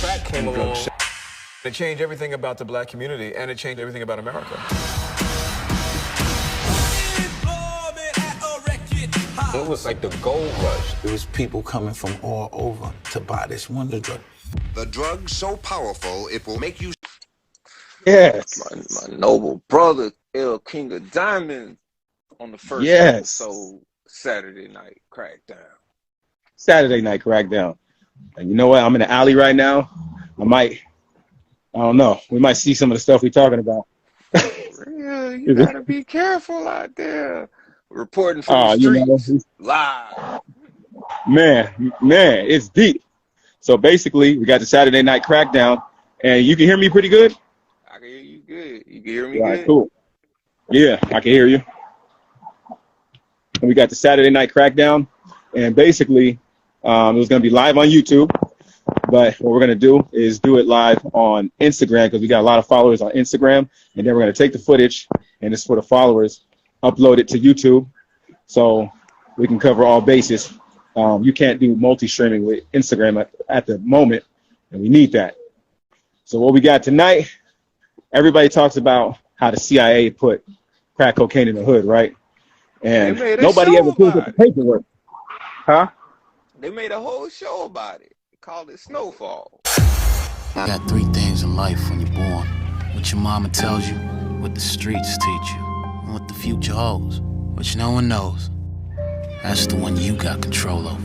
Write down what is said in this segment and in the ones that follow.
Crack came along. It changed everything about the black community, and it changed everything about America. It was like the gold rush. It was people coming from all over to buy this wonder drug. The drug so powerful, it will make you... Yes. My noble brother, El King of Diamonds, on the first episode, Saturday Night Crackdown. Saturday Night Crackdown. And you know what? I'm in the alley right now. I don't know. We might see some of the stuff we're talking about. Yeah, you gotta be careful out there. Reporting from the streets, live. Man, it's deep. So basically, we got the Saturday Night Crackdown, and you can hear me pretty good? I can hear you good. You can hear me All right, good? cool. Yeah, I can hear you. And we got the Saturday Night Crackdown, and basically, it was going to be live on YouTube, but what we're going to do is do it live on Instagram, because we got a lot of followers on Instagram, and then we're going to take the footage, and it's for the followers, upload it to YouTube, so we can cover all bases. You can't do multi-streaming with Instagram at the moment, and we need that. So what we got tonight, everybody talks about how the CIA put crack cocaine in the hood, right? And nobody ever pulls up the paperwork. Huh? They made a whole show about it. They called it Snowfall. You got three things in life when you're born. What your mama tells you, what the streets teach you, and what the future holds, which no one knows. That's the one you got control over.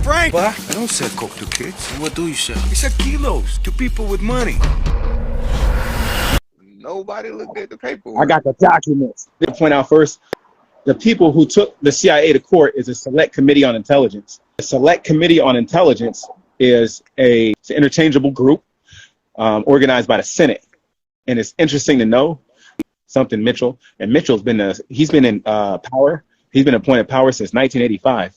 Frank! What? I don't sell coke to kids. What do you sell? I sell kilos to people with money. Nobody looked at the paperwork. I got the documents. To point out first, the people who took the CIA to court is a Select Committee on Intelligence. The Select Committee on Intelligence is an interchangeable group organized by the Senate. And it's interesting to know something Mitchell, and Mitchell's been in power. He's been appointed power since 1985.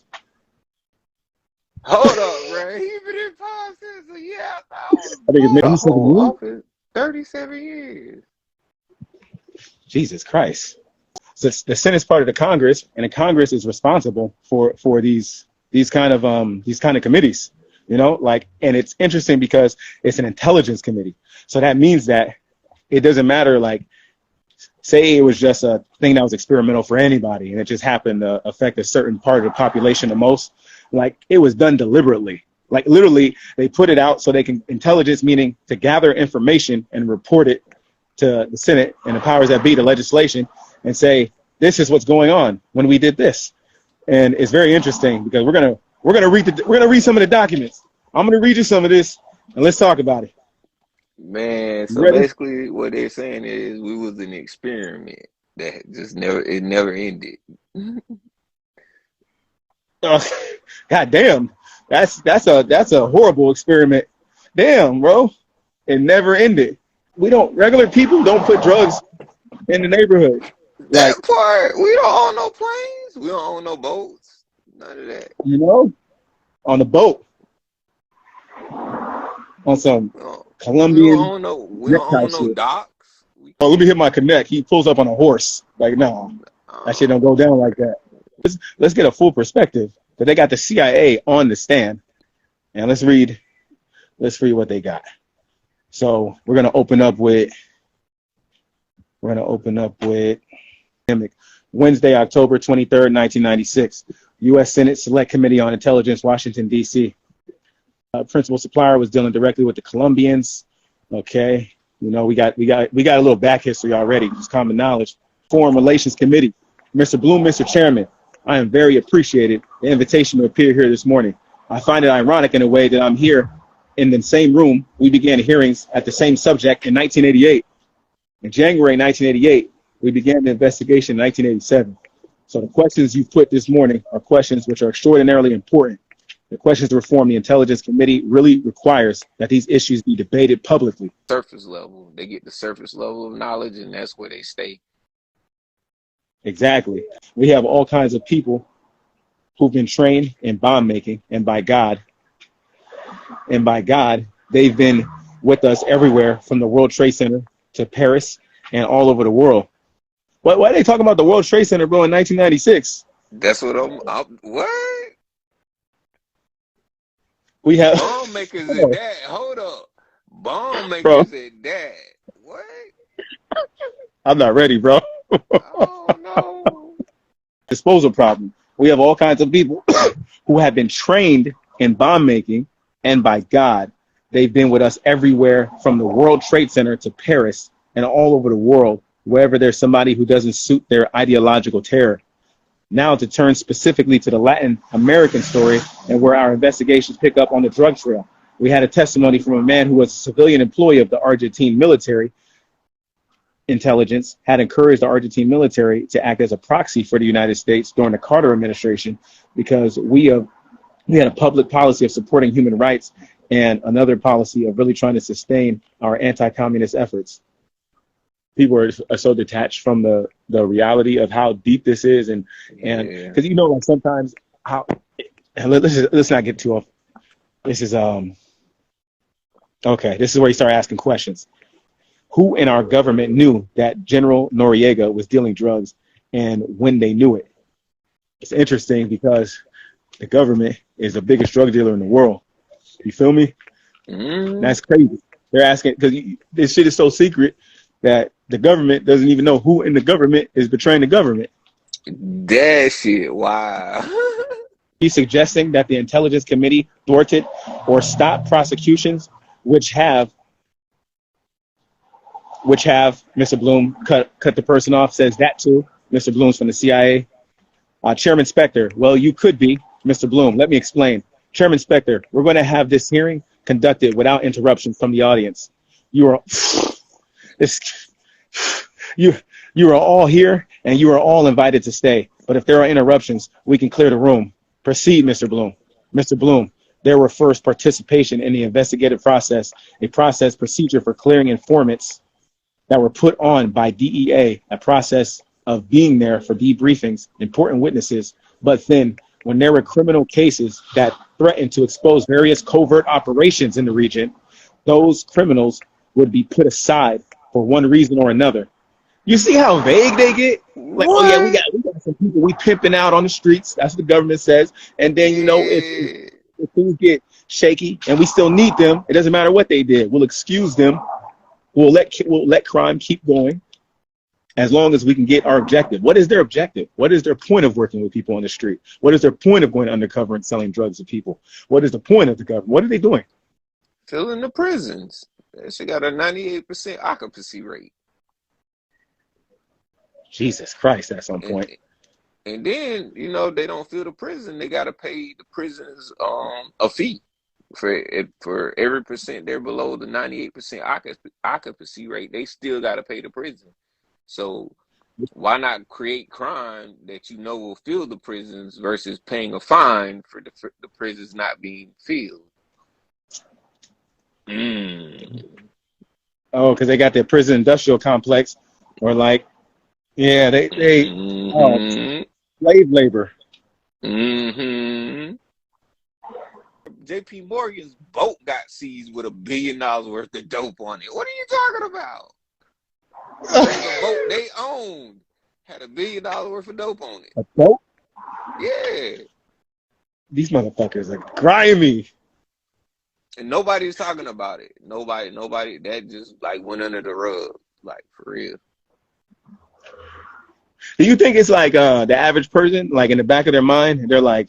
Hold up, Ray. He's been in power since a year. I think it's maybe 7 years. 37 years. Jesus Christ. So the Senate's part of the Congress, and the Congress is responsible for these kind of committees, you know, like, and it's interesting because it's an intelligence committee. So that means that it doesn't matter, like, say it was just a thing that was experimental for anybody and it just happened to affect a certain part of the population the most. Like, it was done deliberately. Like, literally, they put it out so they can, intelligence meaning to gather information and report it to the Senate and the powers that be, the legislation, and say, this is what's going on when we did this. And it's very interesting because we're gonna read some of the documents. I'm gonna read you some of this and let's talk about it. Man, so basically what they're saying is we was an experiment that just never ended. God damn. That's a horrible experiment. Damn, bro. It never ended. Regular people don't put drugs in the neighborhood. That part, we don't own no planes. We don't own no boats. None of that. You know? On a boat. On some Colombian. We don't own no docks. Oh, let me hit my connect. He pulls up on a horse. Like, no. That shit don't go down like that. Let's get a full perspective. But they got the CIA on the stand. And let's read what they got. So we're gonna open up with Wednesday, October 23rd, 1996. U.S. Senate Select Committee on Intelligence, Washington, D.C. Principal supplier was dealing directly with the Colombians. Okay, you know, we got a little back history already. It's common knowledge. Foreign Relations Committee. Mr. Bloom, Mr. Chairman, I am very appreciated the invitation to appear here this morning. I find it ironic in a way that I'm here in the same room. We began hearings at the same subject in 1988. In January 1988, we began the investigation in 1987. So the questions you've put this morning are questions which are extraordinarily important. The questions to reform the Intelligence Committee really requires that these issues be debated publicly. Surface level. They get the surface level of knowledge, and that's where they stay. Exactly. We have all kinds of people who've been trained in bomb making, and by God, they've been with us everywhere from the World Trade Center to Paris and all over the world. Why are they talking about the World Trade Center, bro, in 1996? That's what what? We have Bomb makers is that. Hold up. Bomb Bro. makers at that. What? I'm not ready, bro. Oh no. Disposal problem. We have all kinds of people who have been trained in bomb making, and by God, they've been with us everywhere from the World Trade Center to Paris and all over the world, wherever there's somebody who doesn't suit their ideological terror. Now to turn specifically to the Latin American story and where our investigations pick up on the drug trail. We had a testimony from a man who was a civilian employee of the Argentine military intelligence, had encouraged the Argentine military to act as a proxy for the United States during the Carter administration, because we had a public policy of supporting human rights and another policy of really trying to sustain our anti-communist efforts. People are so detached from the reality of how deep this is, and because like sometimes how let's not get too off. This is okay. This is where you start asking questions. Who in our government knew that General Noriega was dealing drugs, and when they knew it? It's interesting because the government is the biggest drug dealer in the world. You feel me? That's crazy. They're asking because this shit is so secret that the government doesn't even know who in the government is betraying the government. That shit, wow. He's suggesting that the Intelligence Committee thwarted or stopped prosecutions which have Mr. Bloom cut the person off, says that too. Mr. Bloom's from the CIA. Chairman Specter, well, you could be. Mr. Bloom, let me explain. Chairman Specter, we're going to have this hearing conducted without interruption from the audience. You are all here, and you are all invited to stay. But if there are interruptions, we can clear the room. Proceed, Mr. Bloom. Mr. Bloom, there were first participation in the investigative process, a process procedure for clearing informants that were put on by DEA, a process of being there for debriefings, important witnesses. But then when there were criminal cases that threatened to expose various covert operations in the region, those criminals would be put aside for one reason or another. You see how vague they get? Like, what? Oh yeah, we got some people we pimping out on the streets. That's what the government says. And then, if things get shaky and we still need them, it doesn't matter what they did. We'll excuse them. We'll let crime keep going as long as we can get our objective. What is their objective? What is their point of working with people on the street? What is their point of going undercover and selling drugs to people? What is the point of the government? What are they doing? Filling the prisons. That shit got a 98% occupancy rate. Jesus Christ, that's on point. And then, they don't fill the prison. They got to pay the prisoners a fee. For every percent they're below the 98% occupancy rate, they still got to pay the prison. So why not create crime that will fill the prisons versus paying a fine for the prisons not being filled? Oh, because they got their prison industrial complex, or like, yeah, they slave labor. JP Morgan's boat got seized with $1 billion worth of dope on it. What are you talking about? The boat they owned had $1 billion worth of dope on it. A boat? Yeah. These motherfuckers are grimy. And nobody's talking about it. Nobody. That just went under the rug, for real. Do you think it's like the average person, like in the back of their mind, they're like,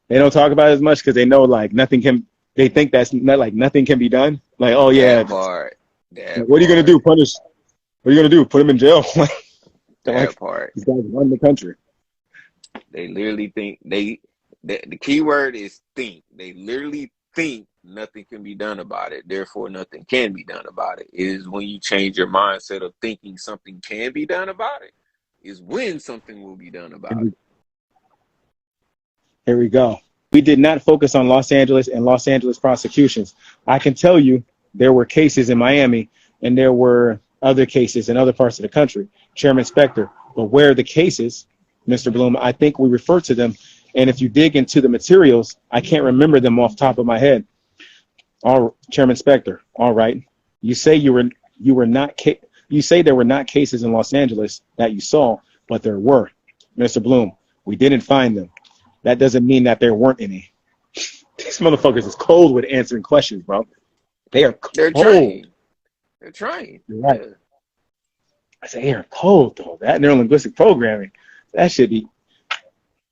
they don't talk about it as much because they know nothing can. They think that's not nothing can be done. Like, oh yeah, what are you gonna do? Punish? What are you gonna do? Put him in jail? That part. These guys run the country. They literally think the key word is think. They literally think nothing can be done about it. Therefore, nothing can be done about it. It is when you change your mindset of thinking something can be done about it, is when something will be done about it. Here we go. We did not focus on Los Angeles and Los Angeles prosecutions. I can tell you there were cases in Miami and there were other cases in other parts of the country. Chairman Specter, but where are the cases, Mr. Bloom? I think we refer to them. And if you dig into the materials, I can't remember them off the top of my head. Chairman Specter, all right. You say there were not cases in Los Angeles that you saw, but there were. Mr. Bloom, we didn't find them. That doesn't mean that there weren't any. These motherfuckers is cold with answering questions, bro. They are They're cold. trained. They're trained. You're right. Yeah. I said, they are cold, though. That neurolinguistic programming, that should be.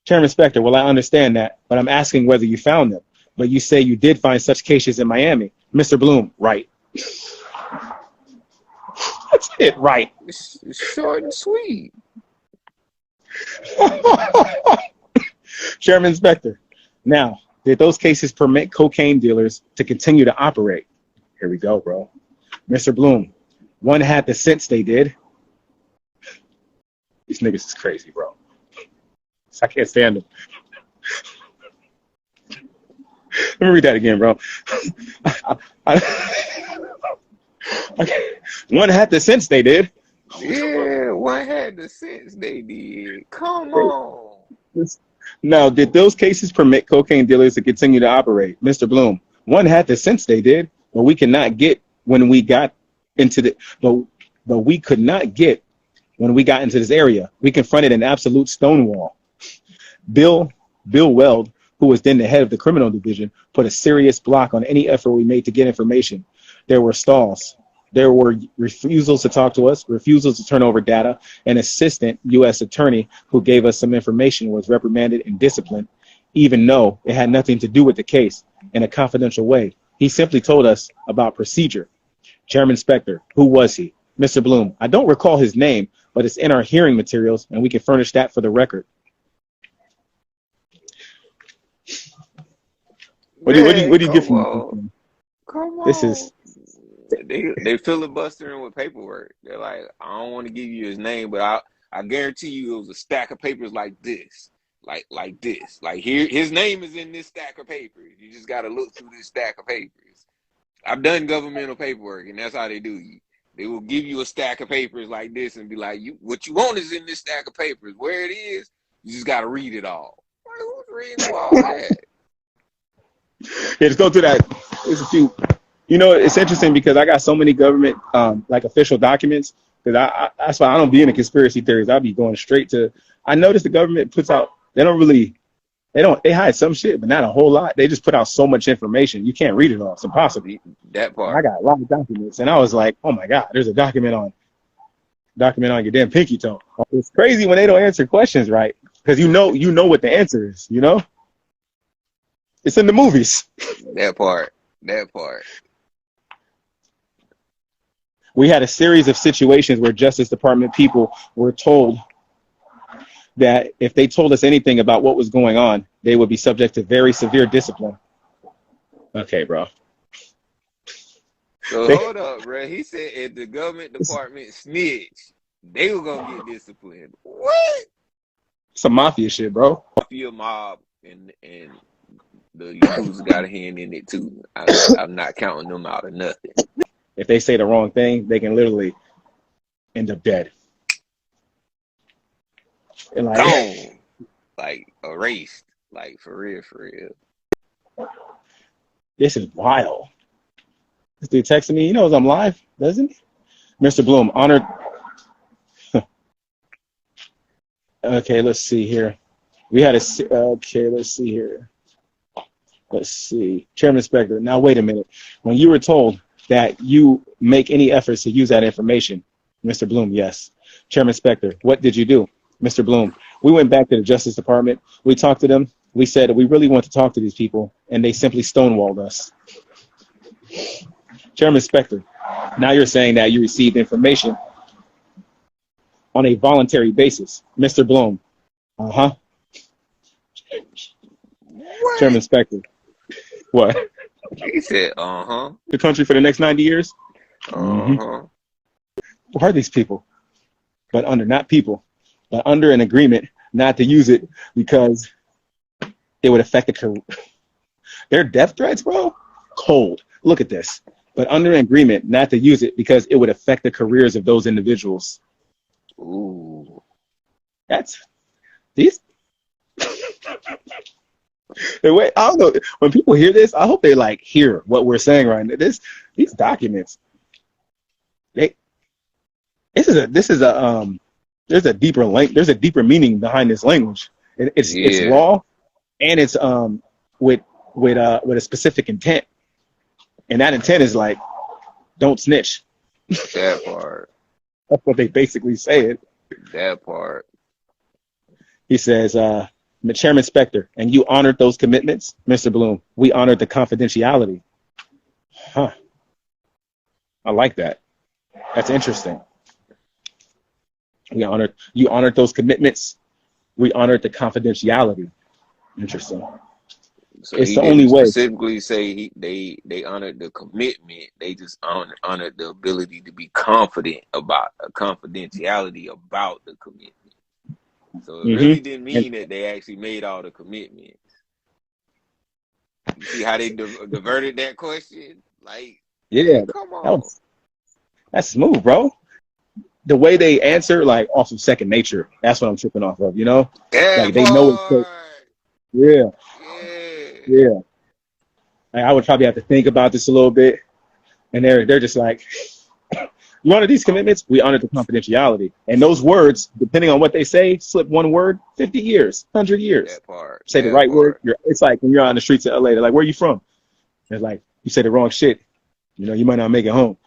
Chairman Specter, well, I understand that, but I'm asking whether you found them. But you say you did find such cases in Miami. Mr. Bloom, right. That's it, right. It's short and sweet. Chairman Specter, now, did those cases permit cocaine dealers to continue to operate? Here we go, bro. Mr. Bloom, one had the sense they did. These niggas is crazy, bro. I can't stand them. Let me read that again, bro. One had the sense they did. Yeah, one had the sense they did. Come on. Now, did those cases permit cocaine dealers to continue to operate? Mr. Bloom, one had the sense they did, but we could not get when we got into the but we could not get when we got into this area. We confronted an absolute stonewall. Bill Weld, who was then the head of the criminal division, put a serious block on any effort we made to get information. There were stalls. There were refusals to talk to us, refusals to turn over data. An assistant U.S. attorney who gave us some information was reprimanded and disciplined, even though it had nothing to do with the case, in a confidential way. He simply told us about procedure. Chairman Specter, who was he? Mr. Bloom, I don't recall his name, but it's in our hearing materials, and we can furnish that for the record. What do you get from Come on. this? Is they filibustering with paperwork. They're like, I don't want to give you his name, but I guarantee you it was a stack of papers like this. Like this. Like here, his name is in this stack of papers. You just gotta look through this stack of papers. I've done governmental paperwork, and that's how they do you. They will give you a stack of papers like this and be like, what you want is in this stack of papers. Where it is, you just gotta read it all. Like, who's reading all that? Yeah, just go through that. There's a few. You know, it's interesting because I got so many government like official documents that that's why I don't be into conspiracy theories. I'll be going straight to. I notice the government puts out. They hide some shit, but not a whole lot. They just put out so much information. You can't read it all. It's impossible. That part. I got a lot of documents, and I was like, oh my God, there's a document on your damn pinky toe. It's crazy when they don't answer questions right, because you know what the answer is. You know, it's in the movies. That part. We had a series of situations where Justice Department people were told that if they told us anything about what was going on, they would be subject to very severe discipline. Okay, bro. So hold up, bro. He said if the government department snitched, they were gonna get disciplined. What? Some mafia shit, bro. Mafia mob and the Yakuza got a hand in it too. I'm not counting them out of nothing. If they say the wrong thing, they can literally end up dead. And Gone. Like erased. Like for real. This is wild. This dude texting me. He knows I'm live, doesn't he? Mr. Bloom, honored. Okay, let's see here. Okay, let's see here. Let's see. Chairman Specter, now wait a minute. When you were told that you make any efforts to use that information, Mr. Bloom, yes. Chairman Specter, what did you do? Mr. Bloom, we went back to the Justice Department. We talked to them. We said we really want to talk to these people, and they simply stonewalled us. Chairman Specter, now you're saying that you received information on a voluntary basis. Mr. Bloom, What? Chairman Specter, what? He said, The country for the next 90 years? Who are these people? But under an agreement not to use it because it would affect the career. They're death threats, bro? Cold. Look at this. But under an agreement not to use it because it would affect the careers of those individuals. Ooh. That's these. Wait, I don't know. When people hear this, I hope they like hear what we're saying right now. These documents. There's a deeper meaning behind this language. It's law, and it's with a specific intent. And that intent is like, don't snitch. That part. That's what they basically said. That part. He says, Chairman Specter, and you honored those commitments, Mr. Bloom. We honored the confidentiality. Huh. I like that. That's interesting. You honored those commitments. We honored the confidentiality. Interesting. So it's he the didn't only way. Specifically say they honored the commitment. They just honored the ability to be confident about a confidentiality about the commitment. So it really didn't mean that they actually made all the commitments. You see how they diverted that question? Like, yeah, come on. That's smooth, bro. The way they answer, like, off of second nature. That's what I'm tripping off of, you know? Yeah, like, they know it's so, yeah. Like, I would probably have to think about this a little bit. And they're just like, you honor these commitments, we honor the confidentiality. And those words, depending on what they say, slip one word, 50 years, 100 years. That part. Say the right word. It's like when you're on the streets of LA, they're like, where are you from? It's like, you say the wrong shit, you know, you might not make it home.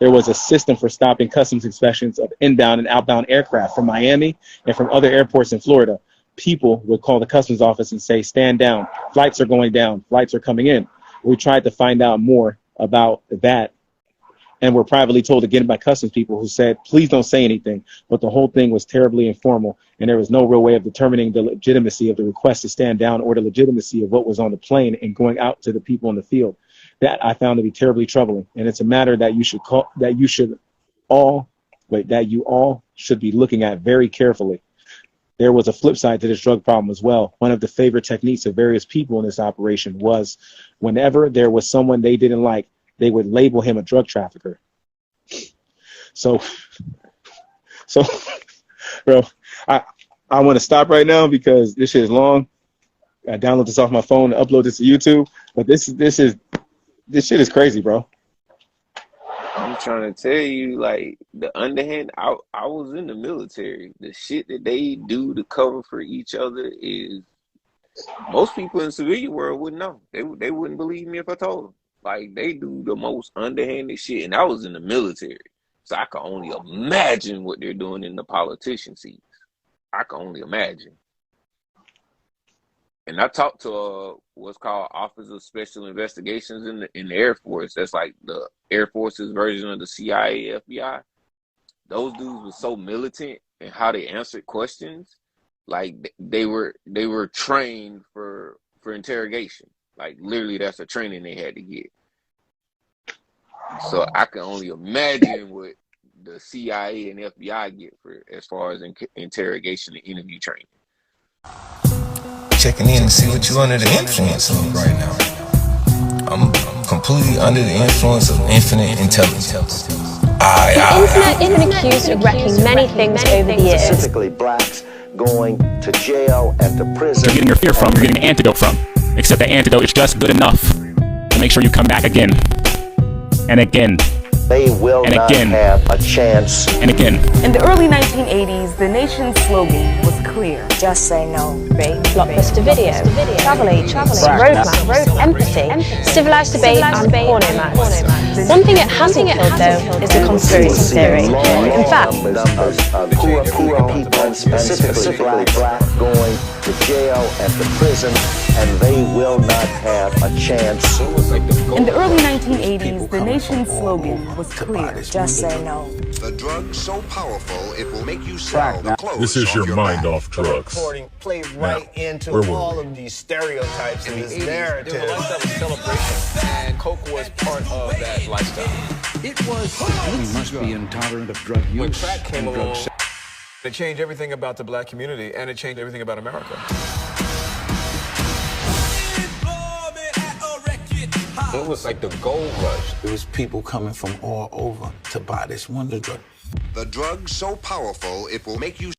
There was a system for stopping customs inspections of inbound and outbound aircraft from Miami and from other airports in Florida. People would call the customs office and say, stand down. Flights are going down. Flights are coming in. We tried to find out more about that and were privately told again by customs people who said, please don't say anything. But the whole thing was terribly informal, and there was no real way of determining the legitimacy of the request to stand down or the legitimacy of what was on the plane and going out to the people in the field. That I found to be terribly troubling, and it's a matter that you all should be looking at very carefully. There was a flip side to this drug problem as well. One of the favorite techniques of various people in this operation was whenever there was someone they didn't like, they would label him a drug trafficker. So bro, I want to stop right now because this shit is long. I download this off my phone and upload this to YouTube, but this shit is crazy, bro. I'm trying to tell you, like, the underhand, I was in the military. The shit that they do to cover for each other is, most people in the civilian world wouldn't know. They wouldn't believe me if I told them. Like, they do the most underhanded shit, and I was in the military. So I can only imagine what they're doing in the politician seats. I can only imagine. And I talked to what's called Office of Special Investigations in the Air Force. That's like the Air Force's version of the CIA, FBI. Those dudes were so militant in how they answered questions. Like they were trained for interrogation. Like literally, that's a training they had to get. So I can only imagine what the CIA and FBI get for as far as interrogation and interview training. Checking in to see what you under the influence of right now. I'm completely under the influence of infinite intelligence. The internet has been accused of wrecking many things over the years. Specifically, blacks going to jail and to prison. You're getting your fear from, you're getting an antidote from. Except the antidote is just good enough to make sure you come back again. And again. They will and not again. have a chance. And again. In the early 1980s, the nation's slogan was clear. Just say no. Blockbuster video, traveling, roadmap, empathy, civilized debate, and porno mags. One thing it hasn't killed, though, is the conspiracy theory. In fact, Poor people, and specifically black, going to jail and to prison, and they will not have a chance. In the early 1980s, the nation's slogan was clear. Just say no. The drug so powerful it will make you sell the clothes. This is off your mind back. off drugs. Reporting played right into all of these stereotypes and these narratives. There was a lifestyle of celebration, and coke was part of that lifestyle. It was. We must be intolerant of drug use. When crack came along, it changed everything about the black community, and it changed everything about America. It was like the gold rush. It was people coming from all over to buy this wonder drug. The drug so powerful it will make you